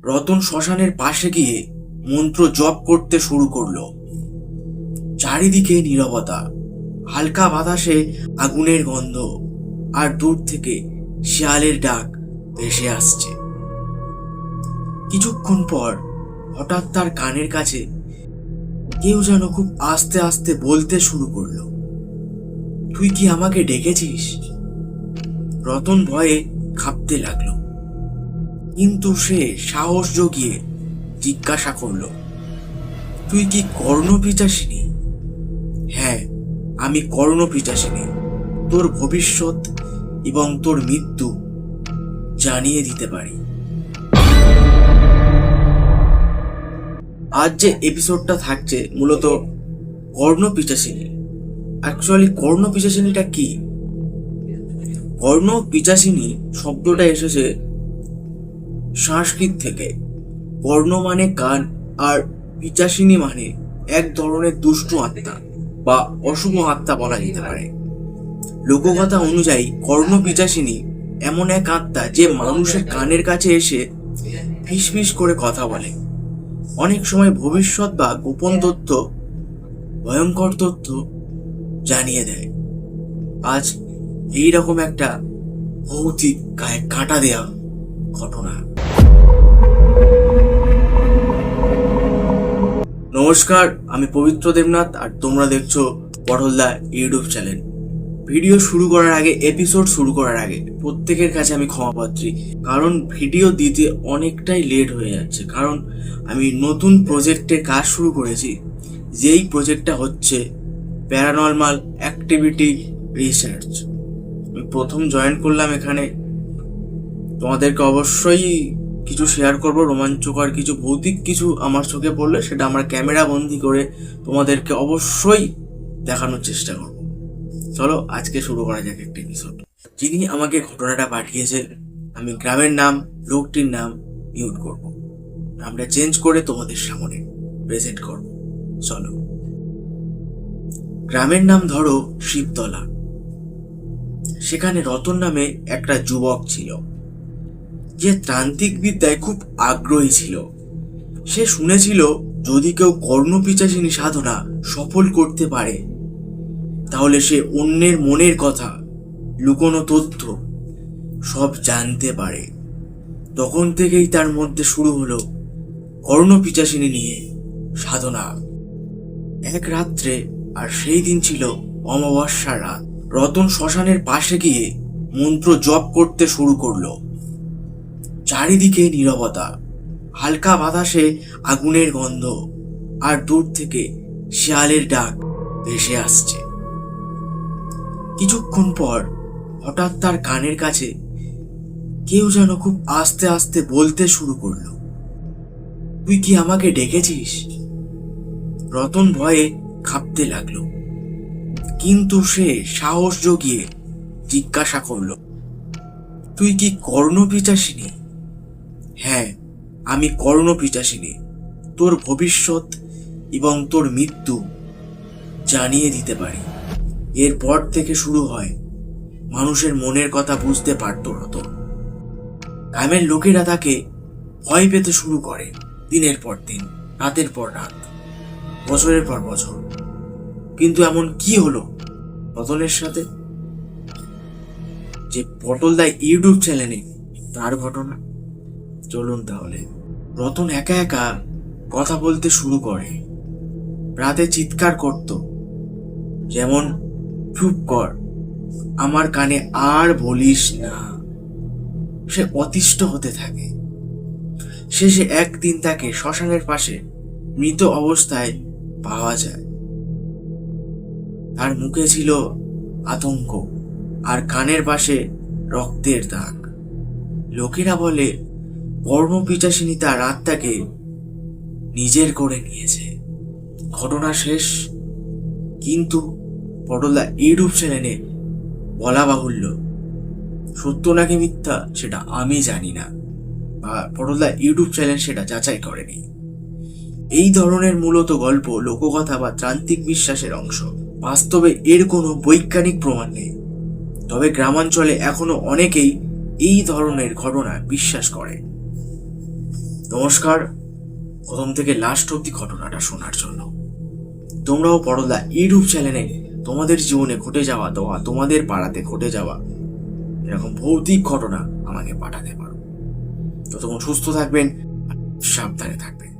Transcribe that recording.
রতন শ্মশানের পাশে গিয়ে মন্ত্র জপ করতে শুরু করলো। চারিদিকে নীরবতা, হালকা বাতাসে আগুনের গন্ধ, আর দূর থেকে শিয়ালের ডাক ভেসে আসছে। কিছুক্ষণ পর হঠাৎ তার কানের কাছে কেউ যেন খুব আস্তে আস্তে বলতে শুরু করলো, তুই কি আমাকে ডেকেছিস? রতন ভয়ে কাঁপতে লাগলো, কিন্তু সে সাহস জগিয়ে জিজ্ঞাসা করলো, তুই কি কর্ণপিচাসিনী? হ্যাঁ, আমি কর্ণপিচাসিনী। তোর ভবিষ্যৎ এবং তোর মৃত্যু জানিয়ে দিতে পারি। আজ যে এপিসোডটা থাকছে মূলত কর্ণপিচাসিনী। অ্যাকচুয়ালি কর্ণপিচাসিনীটা কি? কর্ণপিচাসিনী শব্দটা এসেছে সংস্কৃত থেকে। কর্ণ মানে কান, আর পিচাসিনী মানে এক ধরনের দুষ্টু আত্মা বা অশুভ আত্মা বলা যেতে পারে। লোককথা অনুযায়ী কর্ণপিচাসিনী এমন এক আত্মা যে মানুষের কানের কাছে এসে ফিসফিস করে কথা বলে, অনেক সময় ভবিষ্যৎ বা গোপন তথ্য, ভয়ঙ্কর তথ্য জানিয়ে দেয়। আজ এইরকম একটা ভৌতিক গায়ে কাঁটা দেয়া ঘটনা। নমস্কার, আমি পবিত্র দেবনাথ, আর তোমরা দেখছো পটলদা ইউটিউব চ্যানেল। ভিডিও শুরু করার আগে, এপিসোড শুরু করার আগে প্রত্যেকের কাছে আমি ক্ষমাপ্রার্থী, কারণ ভিডিও দিতে অনেকটাই লেট হয়ে যাচ্ছে। কারণ আমি নতুন প্রজেক্টে কাজ শুরু করেছি, যেই প্রজেক্টটা হচ্ছে প্যারানর্মাল অ্যাক্টিভিটি রিসার্চ। আমি প্রথম জয়েন করলাম এখানে। তোমাদেরকে অবশ্যই কিছু শেয়ার করব, রোমাঞ্চকর কিছু, ভৌতিক কিছু আমার চোখে পড়লে সেটা আমার ক্যামেরা বন্দি করে তোমাদেরকে অবশ্যই দেখানোর চেষ্টা করব। চলো আজকে শুরু করা যাক একটা এপিসোড। যিনি আমাকে ঘটনাটা পাঠিয়েছেন, আমি গ্রামের নাম, লোকটির নাম মিউট করব, আমরা চেঞ্জ করে তোমাদের সামনে প্রেজেন্ট করব। চলো। গ্রামের নাম ধরো শিবতলা। সেখানে রতন নামে একটা যুবক ছিল, যে তান্ত্রিক বিদ্যায় খুব আগ্রহী ছিল। সে শুনেছিল যদি কেউ কর্ণপিচাসিনী সাধনা সফল করতে পারে, তাহলে সে অন্যের মনের কথা, লুকোনো তথ্য সব জানতে পারে। তখন থেকেই তার মধ্যে শুরু হলো কর্ণপিচাসিনী নিয়ে সাধনা। এক রাত্রে, আর সেই দিন ছিল অমাবস্যার রাত, রতন শ্মশানের পাশে গিয়ে মন্ত্র জপ করতে শুরু করলো। চারিদিকে নীরবতা, হালকা বাতাসে আগুনের গন্ধ, আর দূর থেকে শিয়ালের ডাক ভেসে আসছে। কিছুক্ষণ পর হঠাৎ তার কানের কাছে কেউ যেন খুব আস্তে আস্তে বলতে শুরু করলো, তুই কি আমাকে ডেকেছিস? রতন ভয়ে কাঁপতে লাগলো, কিন্তু সে সাহস জগিয়ে জিজ্ঞাসা করলো, তুই কি কর্ণপিচাসিনী? হ্যাঁ, আমি কর্ণপিচাসিনী। তোর ভবিষ্যৎ এবং তোর মৃত্যু জানিয়ে দিতে পারি। এরপর থেকে শুরু হয় মানুষের মনের কথা বুঝতে পারত রতন। গ্রামের লোকেরা তাকে ভয় পেতে শুরু করে, দিনের পর দিন, রাতের পর রাত, বছরের পর বছর। কিন্তু এমন কি হলো রতনের সাথে যে পটলদা ইউটিউব চ্যানেলে তার ঘটনা? চলুন তাহলে। রতন একা একা কথা বলতে শুরু করে। রাতে চিৎকার করত, যেমন, চুপ কর, আমার কানে আর বলিস না। সে অতিষ্ঠ হতে থাকে। শেষে একদিন তাকে শ্মশানের পাশে মৃত অবস্থায় পাওয়া যায়। তার মুখে ছিল আতঙ্ক, আর কানের পাশে রক্তের দাগ। লোকেরা বলে কর্ণপিচাসিনী তার আত্মাকে নিজের করে নিয়েছে। ঘটনা শেষ, কিন্তু পটলদা ইউটিউব চ্যানেলে বলা বাহুল্য, সত্য নাকি মিথ্যা সেটা আমি জানি না, বা পটলদা ইউটিউব চ্যানেল সেটা যাচাই করেনি। এই ধরনের মূলত গল্প লোককথা বা তান্ত্রিক বিশ্বাসের অংশ। বাস্তবে এর কোনো বৈজ্ঞানিক প্রমাণ নেই, তবে গ্রামাঞ্চলে এখনো অনেকেই এই ধরনের ঘটনা বিশ্বাস করে। নমস্কার, প্রথম থেকে লাস্ট অব্দি ঘটনাটা শোনার জন্য। তোমরাও পরদা ইউটিউব চ্যানেলে তোমাদের জীবনে ঘটে যাওয়া তোমাদের পাড়াতে ঘটে যাওয়া এরকম ভৌতিক ঘটনা আমাকে পাঠাতে পারো। ততক্ষণ সুস্থ থাকবেন, সাবধানে থাকবেন।